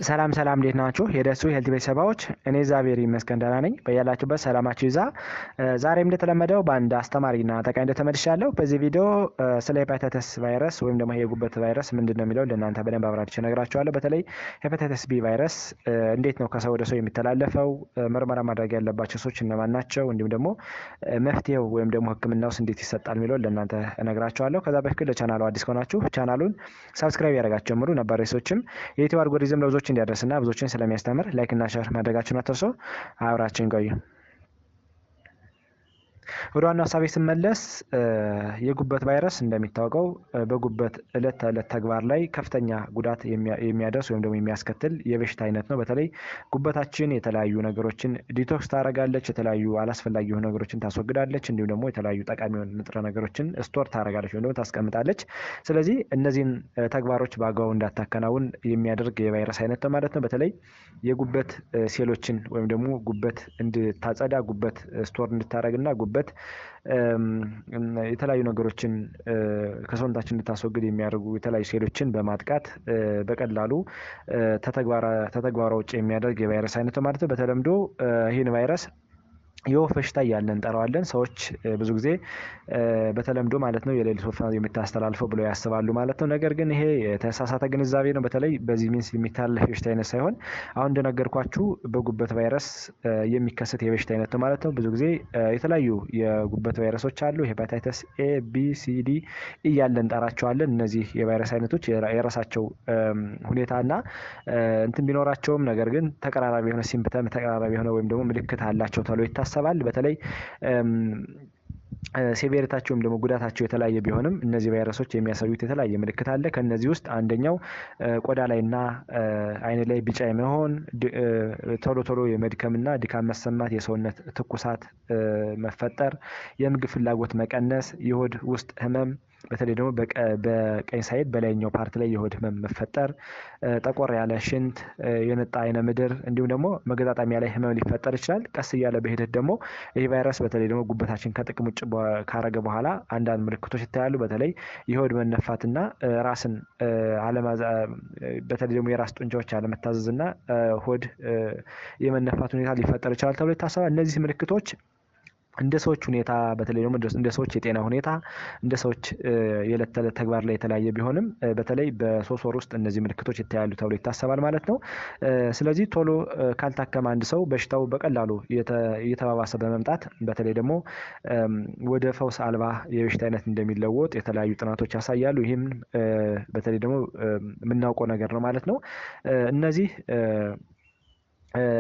ሰላም ሰላም እንዴት ናችሁ? የደሱ ሄልት ቤተሰቦች እኔ እግዚአብሔር ይመስገን ደህና ነኝ። በያላችሁበት ሰላማችሁ ይዛ። ዛሬም እንደተለመደው በአንድ አስተማሪና ጠቃሚ ቪዲዮ ተመልሻለሁ። በዚህ ቪዲዮ ስለ ሄፓታይተስ ቫይረስ ወይም ደግሞ የጉበት ቫይረስ ምንድነው የሚለው ለእናንተ በደንብ አብራርቼ እነግራችኋለሁ። በተለይ ሄፓታይተስ ቢ ቫይረስ እንዴት ነው ከሰው ወደ ሰው የሚተላለፈው፣ ምርመራ ማድረግ ያለባቸው ሰዎች እነማን ናቸው፣ እንዲሁም ደግሞ መፍትሄው ወይም ደግሞ ሕክምናውስ እንዴት ይሰጣል የሚለው ለእናንተ እነግራችኋለሁ። ከዛ በፊት ለቻናሉ አዲስ ከሆናችሁ ቻናሉን ሰብስክራይብ ያደርጋችሁ ጀምሩ። ነባር ሰዎችም የዩቲዩብ አልጎሪዝም ለብዙዎች እንዲያደርስና ብዙዎችን ስለሚያስተምር ላይክ እና ሼር ማድረጋችሁን አትርሱ። አብራችን ቆዩ። ወደ ዋናው ሀሳቤ ስመለስ የጉበት ቫይረስ እንደሚታወቀው በጉበት እለት ተዕለት ተግባር ላይ ከፍተኛ ጉዳት የሚያደርስ ወይም ደግሞ የሚያስከትል የበሽታ አይነት ነው። በተለይ ጉበታችን የተለያዩ ነገሮችን ዲቶክስ ታደርጋለች፣ የተለያዩ አላስፈላጊ የሆኑ ነገሮችን ታስወግዳለች፣ እንዲሁም ደግሞ የተለያዩ ጠቃሚ የሆኑ ንጥረ ነገሮችን ስቶር ታደርጋለች ወይም ደግሞ ታስቀምጣለች። ስለዚህ እነዚህን ተግባሮች በአግባቡ እንዳታከናውን የሚያደርግ የቫይረስ አይነት ነው ማለት ነው። በተለይ የጉበት ሴሎችን ወይም ደግሞ ጉበት እንድታጸዳ፣ ጉበት ስቶር እንድታደርግና ጉበት የተለያዩ ነገሮችን ከሰውነታችን እንድታስወግድ የሚያደርጉ የተለያዩ ሴሎችን በማጥቃት በቀላሉ ተተግባራ ውጭ የሚያደርግ የቫይረስ አይነት ማለት ነው። በተለምዶ ይህን ቫይረስ የወፍ በሽታ እያልን እንጠራዋለን። ሰዎች ብዙ ጊዜ በተለምዶ ማለት ነው የሌሊት ወፍ የምታስተላልፈው ብለው ያስባሉ ማለት ነው። ነገር ግን ይሄ የተሳሳተ ግንዛቤ ነው። በተለይ በዚህ ሚንስ የሚተላለፍ የበሽታ አይነት ሳይሆን አሁን እንደነገርኳችሁ በጉበት ቫይረስ የሚከሰት የበሽታ አይነት ነው ማለት ነው። ብዙ ጊዜ የተለያዩ የጉበት ቫይረሶች አሉ። ሄፓታይተስ ኤ፣ ቢ፣ ሲ፣ ዲ እያልን እንጠራቸዋለን። እነዚህ የቫይረስ አይነቶች የራሳቸው ሁኔታና እንትን ቢኖራቸውም ነገር ግን ተቀራራቢ የሆነ ሲምፕተም ተቀራራቢ የሆነ ወይም ደግሞ ምልክት አላቸው ተብሎ ይታሰባል። በተለይ ሴቬሪታቸው ወይም ደግሞ ጉዳታቸው የተለያየ ቢሆንም እነዚህ ቫይረሶች የሚያሳዩት የተለያየ ምልክት አለ። ከነዚህ ውስጥ አንደኛው ቆዳ ላይና አይን ላይ ቢጫ የመሆን ቶሎ ቶሎ የመድከምና ድካም መሰማት፣ የሰውነት ትኩሳት መፈጠር፣ የምግብ ፍላጎት መቀነስ፣ የሆድ ውስጥ ህመም በተለይ ደግሞ በቀኝ ሳይድ በላይኛው ፓርት ላይ የሆድ ህመም መፈጠር፣ ጠቆር ያለ ሽንት፣ የነጣ አይነ ምድር እንዲሁም ደግሞ መገጣጠሚያ ላይ ህመም ሊፈጠር ይችላል። ቀስ እያለ በሂደት ደግሞ ይህ ቫይረስ በተለይ ደግሞ ጉበታችን ከጥቅም ውጭ ካረገ በኋላ አንዳንድ ምልክቶች ይታያሉ። በተለይ የሆድ መነፋትና ራስን በተለይ ደግሞ የራስ ጡንቻዎች አለመታዘዝና ሆድ የመነፋት ሁኔታ ሊፈጠር ይችላል ተብሎ ይታሰባል። እነዚህ ምልክቶች እንደ ሰዎች ሁኔታ በተለይ ደግሞ እንደ ሰዎች የጤና ሁኔታ እንደ ሰዎች የዕለት ተዕለት ተግባር ላይ የተለያየ ቢሆንም በተለይ በ3 ወር ውስጥ እነዚህ ምልክቶች ይታያሉ ተብሎ ይታሰባል ማለት ነው። ስለዚህ ቶሎ ካልታከመ አንድ ሰው በሽታው በቀላሉ እየተባባሰ በመምጣት በተለይ ደግሞ ወደ ፈውስ አልባ የበሽታ አይነት እንደሚለወጥ የተለያዩ ጥናቶች ያሳያሉ። ይህም በተለይ ደግሞ የምናውቀው ነገር ነው ማለት ነው። እነዚህ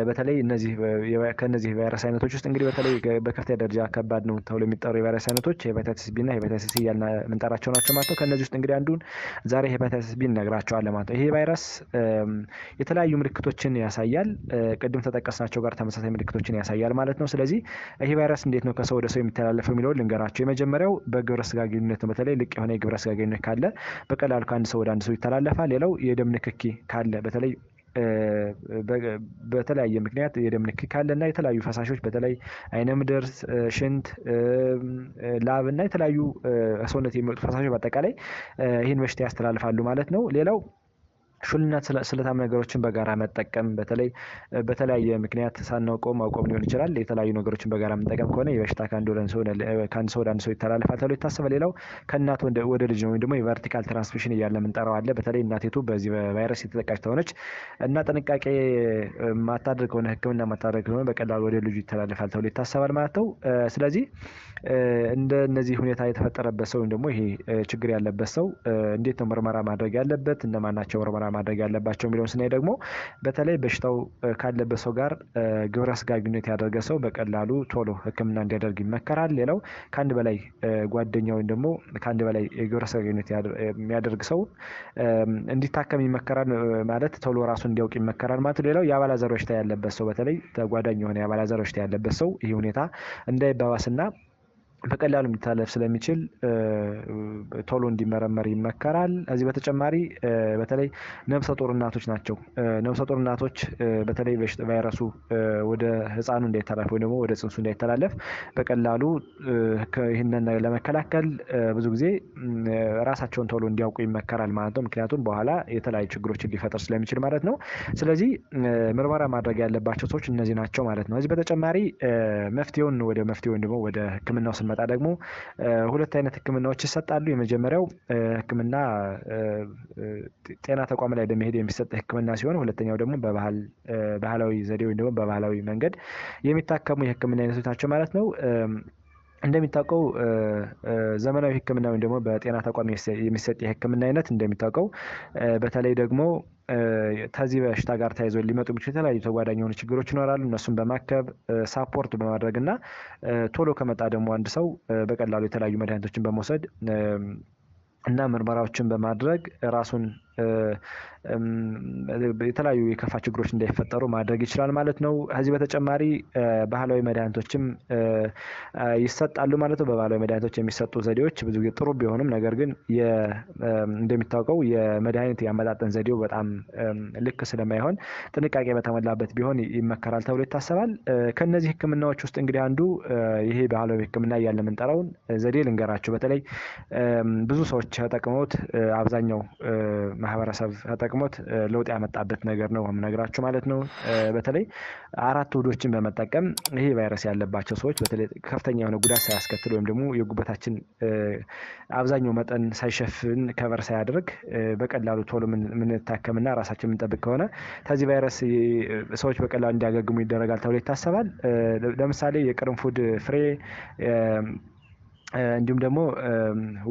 በተለይ ከነዚህ ቫይረስ አይነቶች ውስጥ እንግዲህ በተለይ በከፍተኛ ደረጃ ከባድ ነው ተብሎ የሚጠሩ የቫይረስ አይነቶች ሄፓታይተስ ቢ እና ሄፓታይተስ ሲ እያልን የምንጠራቸው ናቸው ማለት ነው። ከነዚህ ውስጥ እንግዲህ አንዱን ዛሬ ሄፓታይተስ ቢ እነግራቸዋለን ማለት ነው። ይሄ ቫይረስ የተለያዩ ምልክቶችን ያሳያል። ቅድም ተጠቀስናቸው ጋር ተመሳሳይ ምልክቶችን ያሳያል ማለት ነው። ስለዚህ ይሄ ቫይረስ እንዴት ነው ከሰው ወደ ሰው የሚተላለፈው የሚለውን ልንገራቸው። የመጀመሪያው በግብረ ስጋ ግንኙነት ነው። በተለይ ልቅ የሆነ የግብረ ስጋ ግንኙነት ካለ በቀላሉ ከአንድ ሰው ወደ አንድ ሰው ይተላለፋል። ሌላው የደም ንክኪ ካለ በተለይ በተለያየ ምክንያት የደም ንክኪ ካለና የተለያዩ ፈሳሾች በተለይ አይነ ምድር፣ ሽንት፣ ላብ እና የተለያዩ ሰውነት የሚወጡ ፈሳሾች በአጠቃላይ ይህን በሽታ ያስተላልፋሉ ማለት ነው። ሌላው ሹልና ስለታም ነገሮችን በጋራ መጠቀም በተለይ በተለያየ ምክንያት ሳናውቀውም አውቀውም ሊሆን ይችላል። የተለያዩ ነገሮችን በጋራ መጠቀም ከሆነ የበሽታ ከአንድ ሰው ወደ አንድ ሰው ይተላለፋል ተብሎ ይታሰባል። ሌላው ከእናት ወደ ልጅ ነው ወይም ደግሞ የቨርቲካል ትራንስሚሽን እያለ የምንጠራው አለ። በተለይ እናቲቱ በዚህ በቫይረስ የተጠቃች ከሆነች እና ጥንቃቄ ማታደርግ ከሆነ ሕክምና ማታደርግ ከሆነ በቀላሉ ወደ ልጁ ይተላለፋል ተብሎ ይታሰባል ማለት ነው። ስለዚህ እንደነዚህ ሁኔታ የተፈጠረበት ሰው ወይም ደግሞ ይሄ ችግር ያለበት ሰው እንዴት ነው ምርመራ ማድረግ ያለበት፣ እነማን ናቸው ምርመራ ማድረግ ያለባቸው የሚለውን ስናይ ደግሞ በተለይ በሽታው ካለበት ሰው ጋር ግብረ ስጋ ግንኙነት ያደረገ ሰው በቀላሉ ቶሎ ሕክምና እንዲያደርግ ይመከራል። ሌላው ከአንድ በላይ ጓደኛ ወይም ደግሞ ከአንድ በላይ የግብረ ስጋ ግንኙነት የሚያደርግ ሰው እንዲታከም ይመከራል ማለት ቶሎ ራሱን እንዲያውቅ ይመከራል ማለት። ሌላው የአባላዘር በሽታ ያለበት ሰው በተለይ ተጓዳኝ የሆነ የአባላዘር በሽታ ያለበት ሰው ይህ ሁኔታ እንዳይባባስና በቀላሉ ሊተላለፍ ስለሚችል ቶሎ እንዲመረመር ይመከራል። ከዚህ በተጨማሪ በተለይ ነፍሰ ጡር እናቶች ናቸው። ነፍሰ ጡር እናቶች በተለይ ቫይረሱ ወደ ህፃኑ እንዳይተላለፍ ወይ ደግሞ ወደ ጽንሱ እንዳይተላለፍ በቀላሉ ይህንን ለመከላከል ብዙ ጊዜ ራሳቸውን ቶሎ እንዲያውቁ ይመከራል ማለት ነው። ምክንያቱም በኋላ የተለያዩ ችግሮችን ሊፈጠር ስለሚችል ማለት ነው። ስለዚህ ምርመራ ማድረግ ያለባቸው ሰዎች እነዚህ ናቸው ማለት ነው። ከዚህ በተጨማሪ ወደ መፍትሄው ወይም ደግሞ ወደ ህክምናው ስንመጣ ደግሞ ሁለት አይነት ህክምናዎች ይሰጣሉ። የመጀመሪያው ህክምና ጤና ተቋም ላይ በመሄድ የሚሰጥ ህክምና ሲሆን ሁለተኛው ደግሞ ባህላዊ ዘዴ ወይም ደግሞ በባህላዊ መንገድ የሚታከሙ የህክምና አይነቶች ናቸው ማለት ነው። እንደሚታወቀው ዘመናዊ ህክምና ወይም ደግሞ በጤና ተቋም የሚሰጥ የህክምና አይነት እንደሚታወቀው በተለይ ደግሞ ከዚህ በሽታ ጋር ተያይዞ ሊመጡ የሚችሉ የተለያዩ ተጓዳኝ የሆኑ ችግሮች ይኖራሉ። እነሱን በማከብ ሳፖርት በማድረግ እና ቶሎ ከመጣ ደግሞ አንድ ሰው በቀላሉ የተለያዩ መድኃኒቶችን በመውሰድ እና ምርመራዎችን በማድረግ ራሱን የተለያዩ የከፋ ችግሮች እንዳይፈጠሩ ማድረግ ይችላል ማለት ነው። ከዚህ በተጨማሪ ባህላዊ መድኃኒቶችም ይሰጣሉ ማለት ነው። በባህላዊ መድኃኒቶች የሚሰጡ ዘዴዎች ብዙ ጊዜ ጥሩ ቢሆንም ነገር ግን እንደሚታወቀው የመድኃኒት ያመጣጠን ዘዴው በጣም ልክ ስለማይሆን ጥንቃቄ በተሞላበት ቢሆን ይመከራል ተብሎ ይታሰባል። ከነዚህ ህክምናዎች ውስጥ እንግዲህ አንዱ ይሄ ባህላዊ ህክምና እያልን የምንጠራውን ዘዴ ልንገራችሁ። በተለይ ብዙ ሰዎች ተጠቅመውት አብዛኛው ማህበረሰብ ተጠቅሞት ለውጥ ያመጣበት ነገር ነው የምነግራችሁ ማለት ነው። በተለይ 4 ውህዶችን በመጠቀም ይሄ ቫይረስ ያለባቸው ሰዎች በተለይ ከፍተኛ የሆነ ጉዳት ሳያስከትል ወይም ደግሞ የጉበታችን አብዛኛው መጠን ሳይሸፍን ከቨር ሳያደርግ በቀላሉ ቶሎ የምንታከምና ራሳችን የምንጠብቅ ከሆነ ከዚህ ቫይረስ ሰዎች በቀላሉ እንዲያገግሙ ይደረጋል ተብሎ ይታሰባል። ለምሳሌ የቅርንፉድ ፍሬ እንዲሁም ደግሞ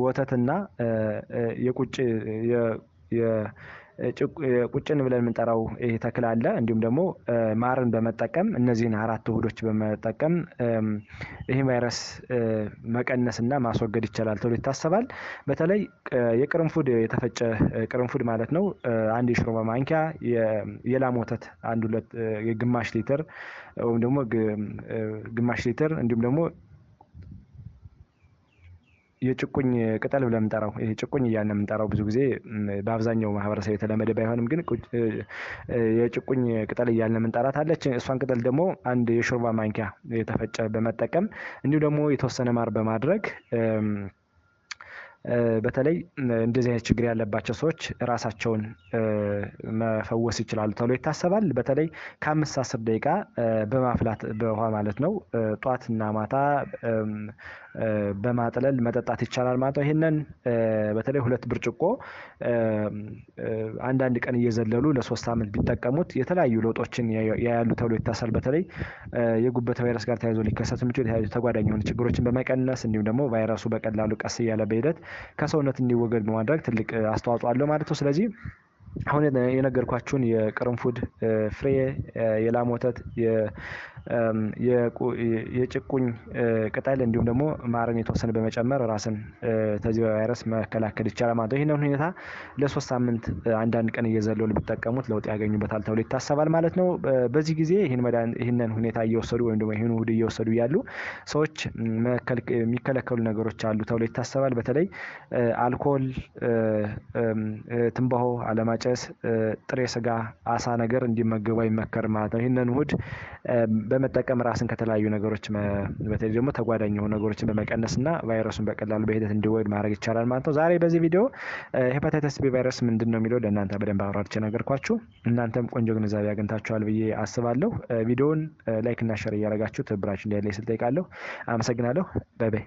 ወተትና ቁጭን ብለን የምንጠራው ይሄ ተክል አለ። እንዲሁም ደግሞ ማርን በመጠቀም እነዚህን 4 ውህዶች በመጠቀም ይሄ ቫይረስ መቀነስና ማስወገድ ይቻላል ተብሎ ይታሰባል። በተለይ የቅርንፉድ የተፈጨ ቅርንፉድ ማለት ነው 1 የሾርባ ማንኪያ የላም ወተት 1 ግማሽ ሊትር ወይም ደግሞ ግማሽ ሊትር እንዲሁም ደግሞ የጭቁኝ ቅጠል ብለን የምንጠራው ይሄ ጭቁኝ እያልን የምንጠራው ብዙ ጊዜ በአብዛኛው ማህበረሰብ የተለመደ ባይሆንም ግን የጭቁኝ ቅጠል እያልን የምንጠራት አለች። እሷን ቅጠል ደግሞ 1 የሾርባ ማንኪያ የተፈጨ በመጠቀም እንዲሁ ደግሞ የተወሰነ ማር በማድረግ በተለይ እንደዚህ አይነት ችግር ያለባቸው ሰዎች ራሳቸውን መፈወስ ይችላሉ ተብሎ ይታሰባል። በተለይ ከ5-10 ደቂቃ በማፍላት በውሃ ማለት ነው ጧትና ማታ በማጥለል መጠጣት ይቻላል ማለት ነው። ይሄንን በተለይ 2 ብርጭቆ አንዳንድ ቀን እየዘለሉ ለ3 ሳምንት ቢጠቀሙት የተለያዩ ለውጦችን ያያሉ ተብሎ ይታሰባል። በተለይ የጉበት ቫይረስ ጋር ተያይዞ ሊከሰቱ የሚችሉ የተለያዩ ተጓዳኝ የሆኑ ችግሮችን በመቀነስ እንዲሁም ደግሞ ቫይረሱ በቀላሉ ቀስ እያለ በሂደት ከሰውነት እንዲወገድ በማድረግ ትልቅ አስተዋጽኦ አለው ማለት ነው። ስለዚህ አሁን የነገርኳችሁን የቅርንፉድ ፍሬ፣ የላም ወተት፣ የጭቁኝ ቅጠል እንዲሁም ደግሞ ማርን የተወሰነ በመጨመር ራስን ከዚህ ቫይረስ መከላከል ይቻላል ማለት ነው። ይህንን ሁኔታ ለ3 ሳምንት አንዳንድ ቀን እየዘለሉ ቢጠቀሙት ለውጥ ያገኙበታል ተብሎ ይታሰባል ማለት ነው። በዚህ ጊዜ ይህንን ሁኔታ እየወሰዱ ወይም ደግሞ ይህን ውህድ እየወሰዱ ያሉ ሰዎች የሚከለከሉ ነገሮች አሉ ተብሎ ይታሰባል። በተለይ አልኮል፣ ትንባሆ አለማጨስ፣ ጥሬ ስጋ፣ አሳ ነገር እንዲመገቡ አይመከርም ማለት ነው። ይህንን ውህድ በመጠቀም ራስን ከተለያዩ ነገሮች በተለይ ደግሞ ተጓዳኝ የሆኑ ነገሮችን በመቀነስና ቫይረሱን በቀላሉ በሂደት እንዲወገድ ማድረግ ይቻላል ማለት ነው። ዛሬ በዚህ ቪዲዮ ሄፓታይተስ ቢ ቫይረስ ምንድን ነው የሚለው ለእናንተ በደንብ አብራርቼ ነገርኳችሁ። እናንተም ቆንጆ ግንዛቤ አግኝታችኋል ብዬ አስባለሁ። ቪዲዮውን ላይክ እና ሼር እያደረጋችሁ ትብብራችሁ እንዲያለኝ ስል ጠይቃለሁ። አመሰግናለሁ። ባይ ባይ።